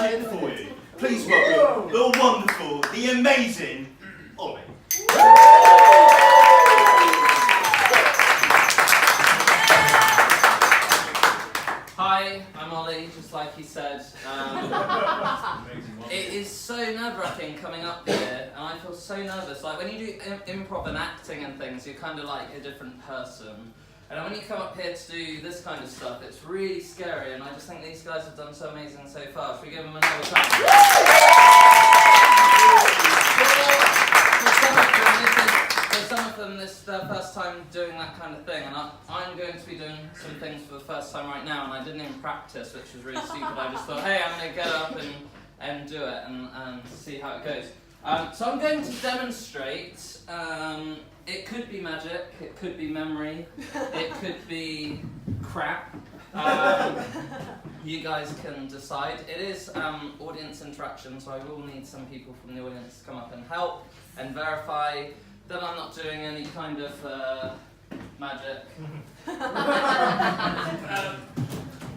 magic for you. Please welcome the wonderful, the amazing Ollie. Hi, I'm Ollie, just like he said. It is so nerve-wracking coming up here, and I feel so nervous. Like when you do improv and acting and things, you're kind of like a different person. And when you come up here to do this kind of stuff, it's really scary, and I just think these guys have done so amazing so far. Should we give them another clap? For some of them, this is their first time doing that kind of thing, and I'm going to be doing some things for the first time right now, and I didn't even practice, which was really stupid. I just thought, hey, I'm going to get up and do it and see how it goes. So I'm going to demonstrate. It could be magic, it could be memory, it could be crap. You guys can decide. It is audience interaction, so I will need some people from the audience to come up and help and verify that I'm not doing any kind of magic. And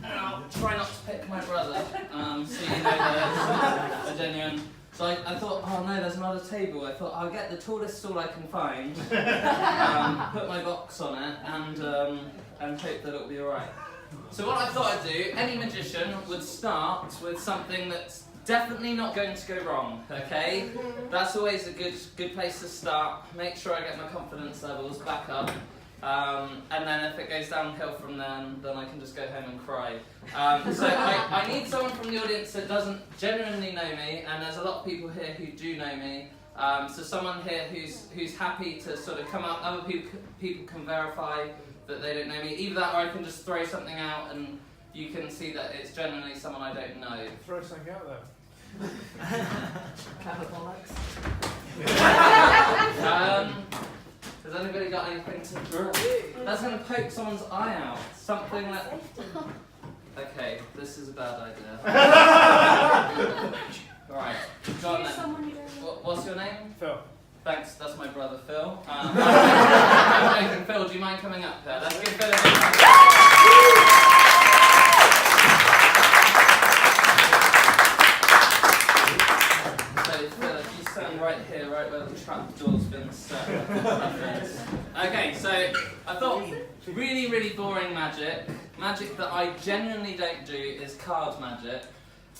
I'll try not to pick my brother, so you know that it's a genuine. So I thought, oh no, there's another table. I thought I'll get the tallest stool I can find, put my box on it, and hope that it'll be alright. So what I thought I'd do, any magician would start with something that's definitely not going to go wrong, okay? That's always a good place to start. Make sure I get my confidence levels back up. And then if it goes downhill from then I can just go home and cry. So I need someone from the audience that doesn't genuinely know me, and there's a lot of people here who do know me. So someone here who's happy to sort of come up, other people can verify that they don't know me. Either that or I can just throw something out and you can see that it's genuinely someone I don't know. Throw something out there. Has anybody got anything to throw? That's going to poke someone's eye out. Something that... Okay, this is a bad idea. Alright, go on then. What's your name? Phil. Thanks, that's my brother Phil. Phil, do you mind coming up here? Let's give Phil a big hand. Right here, right where the trapdoor's been set. Okay, so I thought really boring magic that I genuinely don't do is card magic,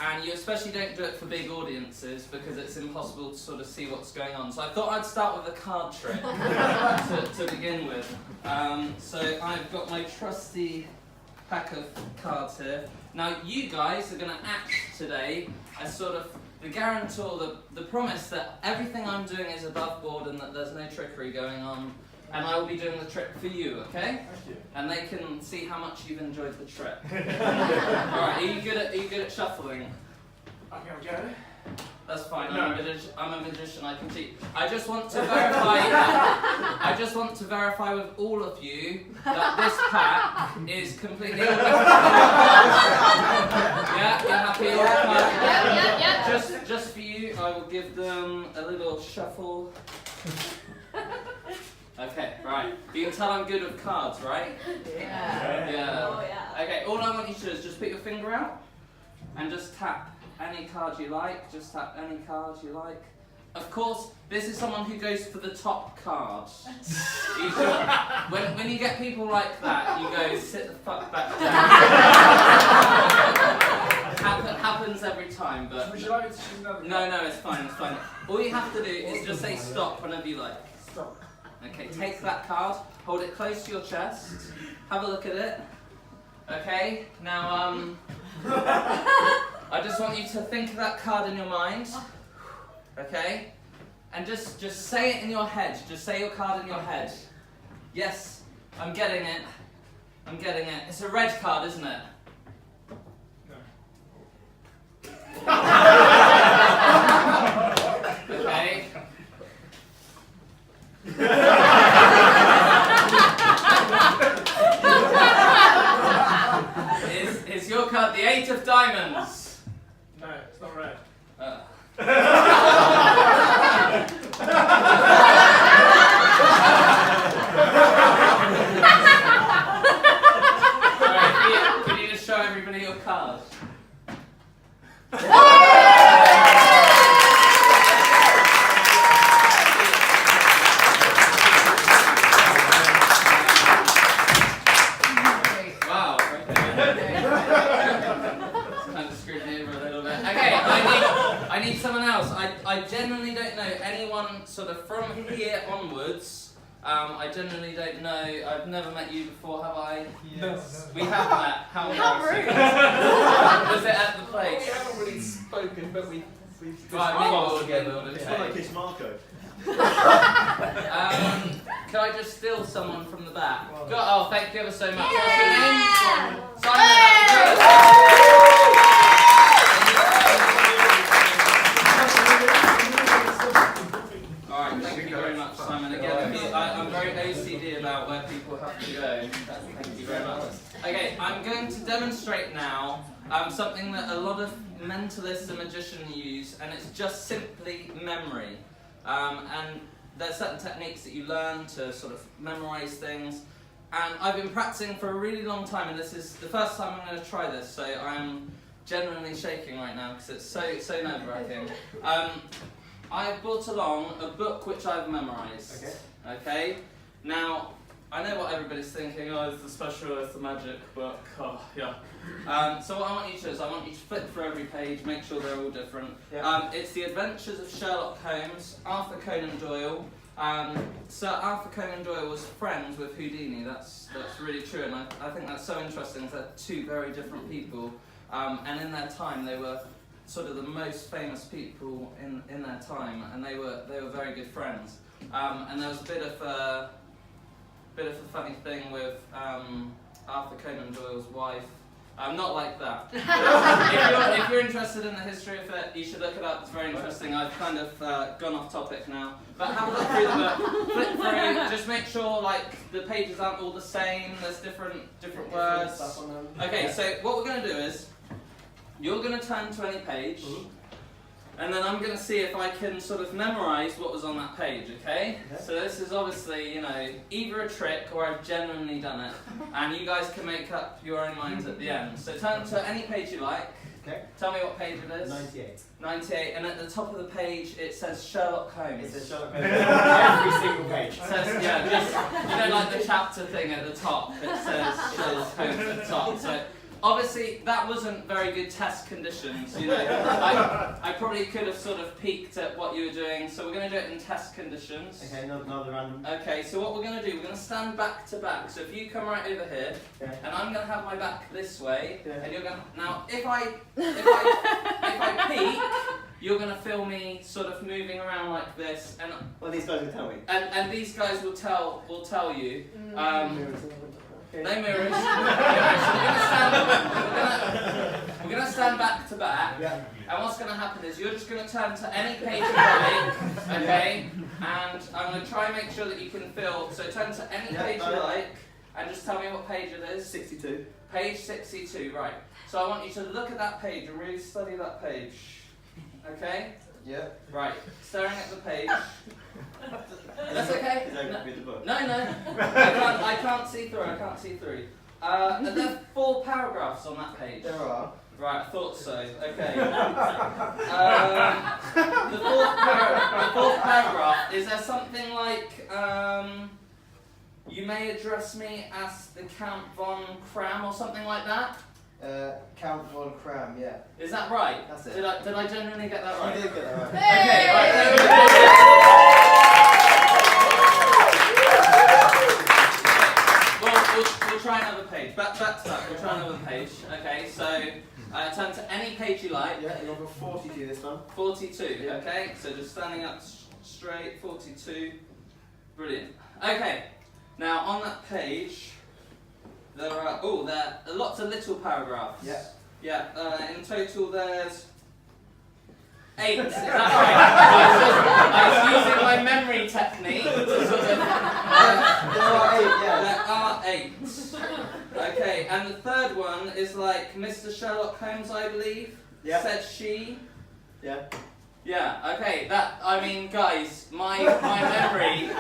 and you especially don't do it for big audiences because it's impossible to sort of see what's going on. So I thought I'd start with a card trick to begin with. So I've got my trusty pack of cards here. Now you guys are going to act today as sort of the guarantor, the promise that everything I'm doing is above board and that there's no trickery going on, and I will be doing the trick for you, okay? Thank you. And they can see how much you've enjoyed the trick. Alright, are you good at shuffling? I can go. That's fine, No. I'm a magician, I can cheat. I just want to verify with all of you that this pack is completely Yeah, you're happy? Yeah. Just for you, I will give them a little shuffle. Okay, right. You can tell I'm good with cards, right? Yeah. Oh, yeah. Okay, all I want you to do is just put your finger out and just tap any card you like. Just tap any card you like. Of course, this is someone who goes for the top card. When you get people like that, you go, sit the fuck back down. Happens every time, but... Would you like me to choose another? No, it's fine. All you have to do is just say stop whenever you like. Stop. Okay, take that card, hold it close to your chest, have a look at it. Okay, now I just want you to think of that card in your mind. Okay? And just say it in your head. Just say your card in your head. Yes, I'm getting it. It's a red card, isn't it? No. Okay. Is your card the 8 of diamonds? No, it's not red. Can you just show everybody your cards? need someone else. I genuinely don't know anyone sort of from here onwards. I genuinely don't know. I've never met you before, have I? Yes. We have met. How embarrassing. Was it at the place? We haven't really spoken, but we Right, maybe we'll get a little bit. It's not like it's Marco. Can I just steal someone from the back? Oh, thank you ever so much. What's your name? Simon. Alright, thank you very much, Simon. Again, I'm very OCD about where people have to go. Thank you very much. Okay, I'm going to demonstrate now something that a lot of mentalists and magicians use, and it's just simply memory. And there's certain techniques that you learn to sort of memorize things. And I've been practicing for a really long time, and this is the first time I'm going to try this, so I'm genuinely shaking right now because it's so nerve-wracking. I've brought along a book which I've memorized. Okay? Now, I know what everybody's thinking, oh, it's the special, it's the magic book, oh, yeah. So what I want you to do is I want you to flip through every page, make sure they're all different. It's The Adventures of Sherlock Holmes, Arthur Conan Doyle. Sir Arthur Conan Doyle was friends with Houdini, that's really true, and I think that's so interesting, because they're two very different people, and in their time they were sort of the most famous people in their time, and they were very good friends. And there was a bit of a funny thing with Arthur Conan Doyle's wife. Not like that. If you're interested in the history of it, you should look it up. It's very interesting. I've kind of gone off topic now. But have a look through the book, flip through, just make sure like the pages aren't all the same. There's different words. stuff on them. Okay, so what we're going to do is you're going to turn to any page, and then I'm going to see if I can sort of memorize what was on that page, okay? So this is obviously, you know, either a trick or I've genuinely done it, and you guys can make up your own minds at the end. So turn to any page you like. Okay. Tell me what page it is. 98. 98, and at the top of the page it says Sherlock Holmes. It says Sherlock Holmes every single page. It says, yeah, just, you know, like the chapter thing at the top. It says Sherlock Holmes at the top. So obviously that wasn't very good test conditions. You know, I probably could have sort of peeked at what you were doing. So we're going to do it in test conditions. Okay, another random. Okay, so what we're going to do, we're going to stand back to back. So if you come right over here, and I'm going to have my back this way, and you're going to, now if I peek, you're going to feel me sort of moving around like this, and Well, these guys will tell me. and these guys will tell you. Okay. No mirrors. So we're going to stand back to back. Yeah. And what's going to happen is you're just going to turn to any page you like, okay? And I'm going to try and make sure that you can feel. So turn to any page you like, and just tell me what page it is. 62. Page 62, right. So I want you to look at that page and really study that page. Okay? Yeah. Right. Staring at the page. That's okay. Is that with the book? No. I can't see through. Are there 4 paragraphs on that page? There are. Right, I thought so. Okay. The fourth paragraph, is there something like, you may address me as the Count von Kram or something like that? Count von Kram, yeah. Is that right? That's it. Did I genuinely get that right? You did get that right. Okay, right. We'll try another page. Back to that. We'll try another page. Okay, so turn to any page you like. Yeah, you're over 42 this one. 42. Yeah. Okay, so just standing up straight. 42. Brilliant. Okay, now on that page there are lots of little paragraphs. Yeah. Yeah. In total, there's 8. Is that right? I was using my memory technique to sort of. There are 8, yeah. There are 8. Okay, and the third one is like Mr. Sherlock Holmes, I believe. Yeah. Said she. Yeah. Yeah. Okay. That. I mean, guys, my memory.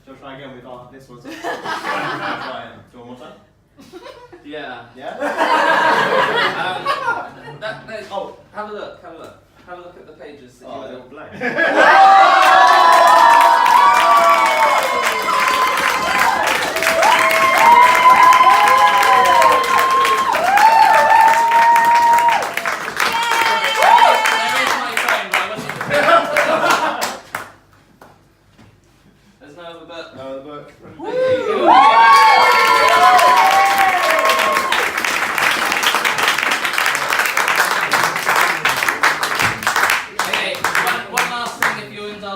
Shall we try again with this one? Try it. Do you want more time? Yeah. Yeah? Have a look. Have a look at the pages that you they're all blank.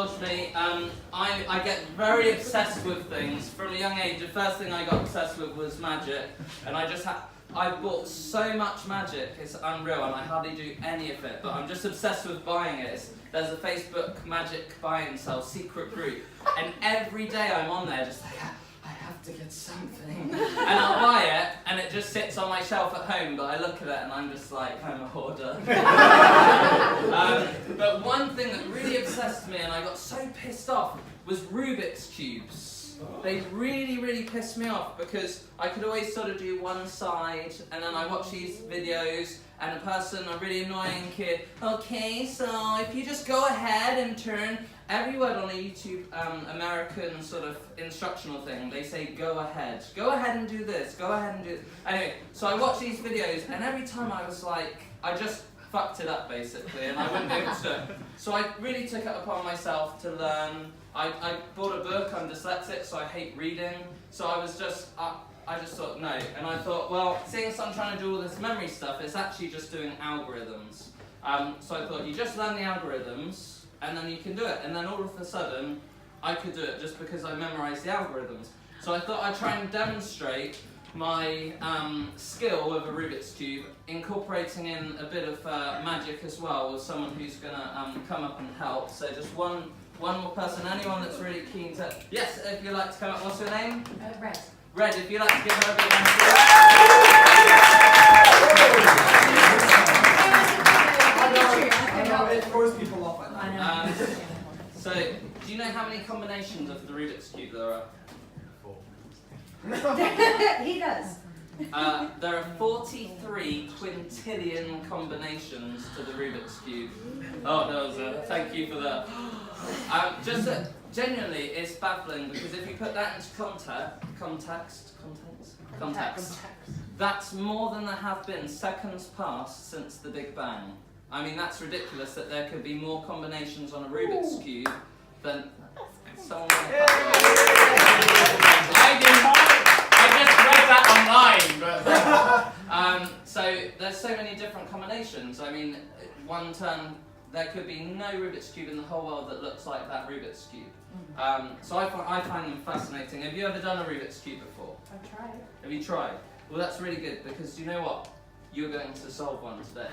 indulge me. I get very obsessed with things. From a young age, the first thing I got obsessed with was magic, and I bought so much magic, it's unreal, and I hardly do any of it, but I'm just obsessed with buying it. There's a Facebook magic buy and sell secret group, and every day I'm on there just like, I have to get something, and I'll buy it, and it just sits on my shelf at home, but I look at it and I'm just like, I'm a hoarder. But one thing that really obsessed me, and I got so pissed off, was Rubik's Cubes. They really, really pissed me off because I could always sort of do one side, and then I watch these videos, and a really annoying kid, okay, so if you just go ahead and turn, every word on a YouTube American sort of instructional thing, they say go ahead and do this, go ahead and do this. Anyway, so I watch these videos, and every time I was like, I just fucked it up basically, and I wouldn't be able to do it. So I really took it upon myself to learn. I bought a book, I'm dyslexic, so I hate reading, so I just thought no, and I thought, well, seeing as I'm trying to do all this memory stuff, it's actually just doing algorithms. So I thought, you just learn the algorithms, and then you can do it, and then all of a sudden, I could do it just because I memorized the algorithms. So I thought I'd try and demonstrate my skill with a Rubik's Cube, incorporating in a bit of magic as well with someone who's going to come up and help. So just one more person, anyone that's really keen to... Yes, if you'd like to come up, what's your name? Red. Red, if you'd like to give her a big round of applause. I know, it throws people off. I know. So, do you know how many combinations of the Rubik's Cube there are? 4. He does. There are 43 quintillion combinations to the Rubik's Cube. Oh, that was a thank you for that. Genuinely, it's baffling because if you put that into context, that's more than there have been seconds past since the Big Bang. I mean, that's ridiculous that there could be more combinations on a Rubik's Cube than someone. I just read that online, but so there's so many different combinations. I mean, one turn there could be no Rubik's Cube in the whole world that looks like that Rubik's Cube. So I find them fascinating. Have you ever done a Rubik's Cube before? I've tried. Have you tried? Well, that's really good because do you know what? You're going to solve one today.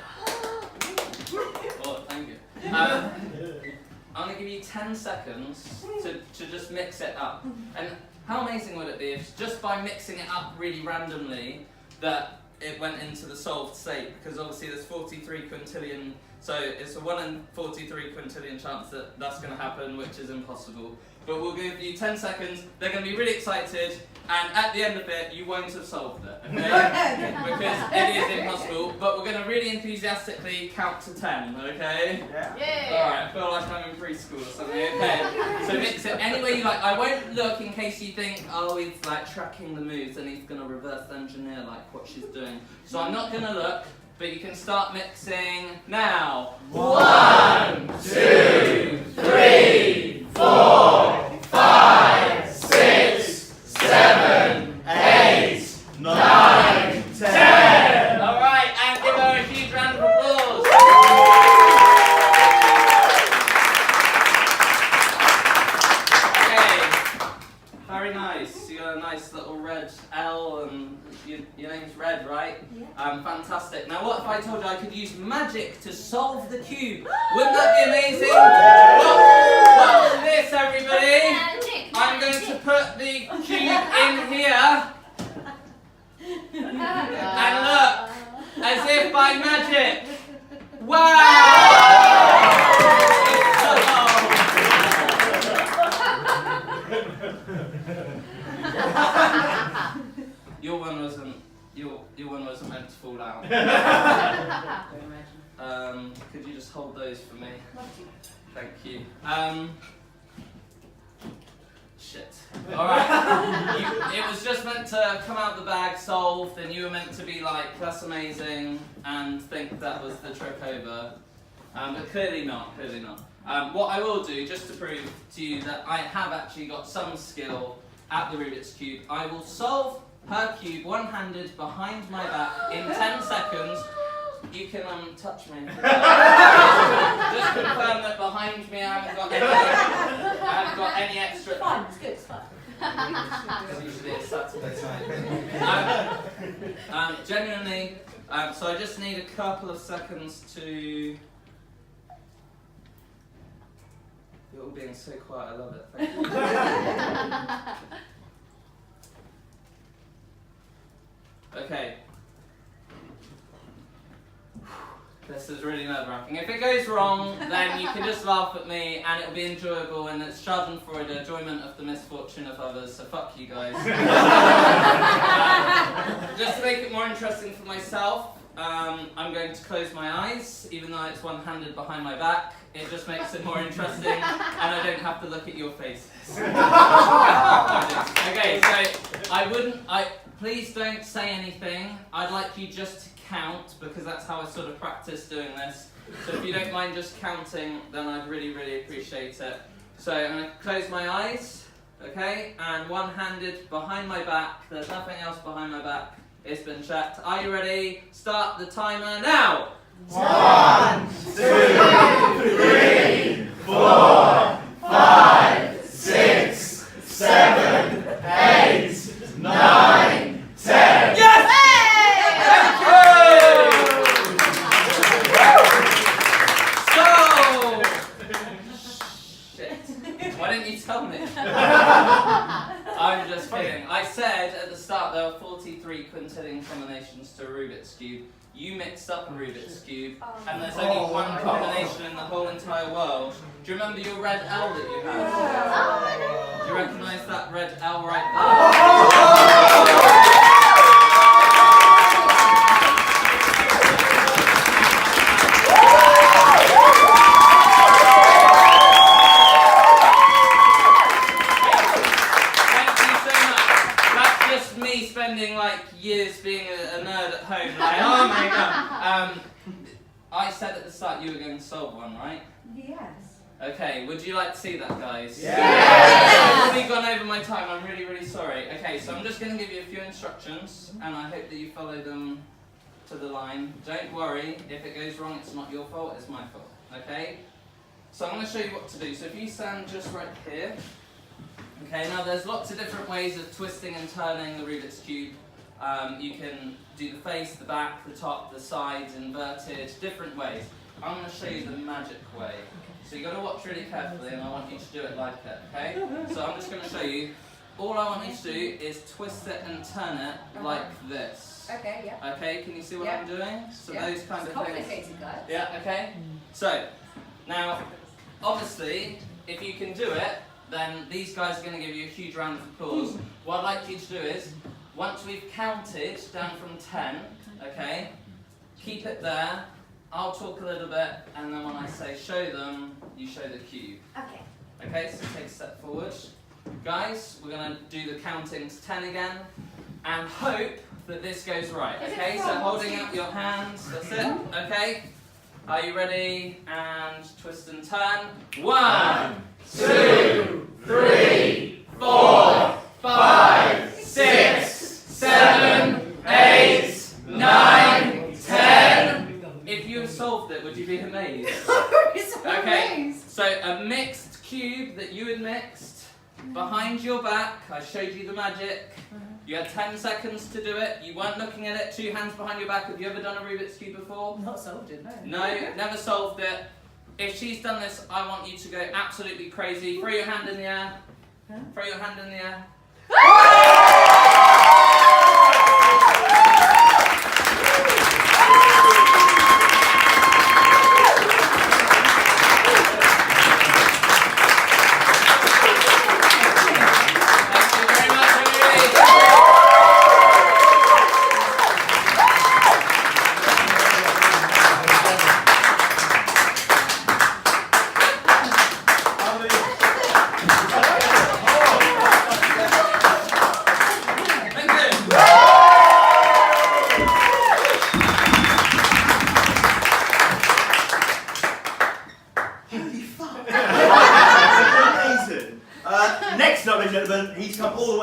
Oh, thank you. I'm going to give you 10 seconds to just mix it up. And how amazing would it be if just by mixing it up really randomly that it went into the solved state? Because obviously there's 43 quintillion, so it's a 1 in 43 quintillion chance that that's going to happen, which is impossible. But we'll give you 10 seconds, they're going to be really excited, and at the end of it, you won't have solved it, okay? Because it is impossible, but we're going to really enthusiastically count to 10, okay? Yeah. Alright, I feel like I'm in preschool or something, okay? So mix it any way you like. I won't look in case you think, oh, he's like tracking the moves and he's going to reverse engineer like what she's doing. So I'm not going to look, but you can start mixing now. 1, 2, 3, 4, 5, 6, 7, 8, 9, 10. Alright, and give her a huge round of applause. Okay, very nice. You got a nice little red L, and your name's Red, right? Yeah. Fantastic. Now, what if I told you I could use magic to solve the cube? Wouldn't that be amazing? Watch this, everybody. I'm going to put the cube in here, and look, as if by magic. Wow! Your one wasn't meant to fall out. Could you just hold those for me? Thank you. Shit. Alright. It was just meant to come out the bag solved, and you were meant to be like, that's amazing, and think that was the trip over. But clearly not, clearly not. What I will do, just to prove to you that I have actually got some skill at the Rubik's Cube, I will solve her cube one-handed behind my back in 10 seconds. You can touch me. Just confirm that behind me I haven't got anything. any extra? Fine, it's good, it's fun. Because usually it's Saturday. Genuinely, so I just need a couple of seconds to. You're all being so quiet, I love it. Thank you. Okay. This is really nerve-wracking. If it goes wrong, then you can just laugh at me and it'll be enjoyable and it's schadenfreude, enjoyment of the misfortune of others, so fuck you guys. Just to make it more interesting for myself, I'm going to close my eyes, even though it's one-handed behind my back. It just makes it more interesting and I don't have to look at your faces. Okay, so please don't say anything. I'd like you just to count because that's how I sort of practice doing this. So if you don't mind just counting, then I'd really, really appreciate it. So I'm going to close my eyes, okay? And one-handed behind my back. There's nothing else behind my back. It's been checked. Are you ready? Start the timer now! 1, 2, 3, 4, 5, 6, 7, 8, 9, 10. Yes! Why didn't you tell me? I'm just kidding. I said at the start there were 43 quintillion combinations to a Rubik's Cube. You mixed up a Rubik's Cube, and there's only one combination in the whole entire world. Do you remember your red L that you had? Do you recognise that red L right there? Years being a nerd at home, like, oh my god. I said at the start you were going to solve one, right? Yes. Okay, would you like to see that, guys? Yeah. I've already gone over my time, I'm really, really sorry. Okay, so I'm just going to give you a few instructions, and I hope that you follow them to the line. Don't worry, if it goes wrong, it's not your fault, it's my fault, okay? So I'm going to show you what to do. So if you stand just right here, okay, now there's lots of different ways of twisting and turning the Rubik's Cube. You can do the face, the back, the top, the sides, inverted, different ways. I'm going to show you the magic way. So you've got to watch really carefully and I want you to do it like it, okay? So I'm just going to show you. All I want you to do is twist it and turn it like this. Okay, yeah. Okay, can you see what Yeah. I'm doing? So Yeah. those kind It's of things. complicated, guys. Yeah, okay. So, now, obviously, if you can do it, then these guys are going to give you a huge round of applause. What I'd like you to do is, once we've counted down from 10, okay, keep it there, I'll talk a little bit, and then when I say show them, you show the cube. Okay. Okay, so take a step forward. Guys, we're going to do the counting to 10 again, and hope that this goes right, okay? So holding out your hands, that's it, okay? Are you ready? And twist and turn. 1, 2, 3, 4, 5, 6, 7, 8, 9, 10. If you have solved it, would you be amazed? Okay, so a mixed cube that you had mixed behind your back. I showed you the magic. You had 10 seconds to do it. You weren't looking at it. 2 hands behind your back. Have you ever done a Rubik's Cube before? Not solved it, no. No, never solved it. If she's done this, I want you to go absolutely crazy. Throw your hand in the air. Throw your hand in the air. Amazing. Next up, ladies and gentlemen, he's come all the way.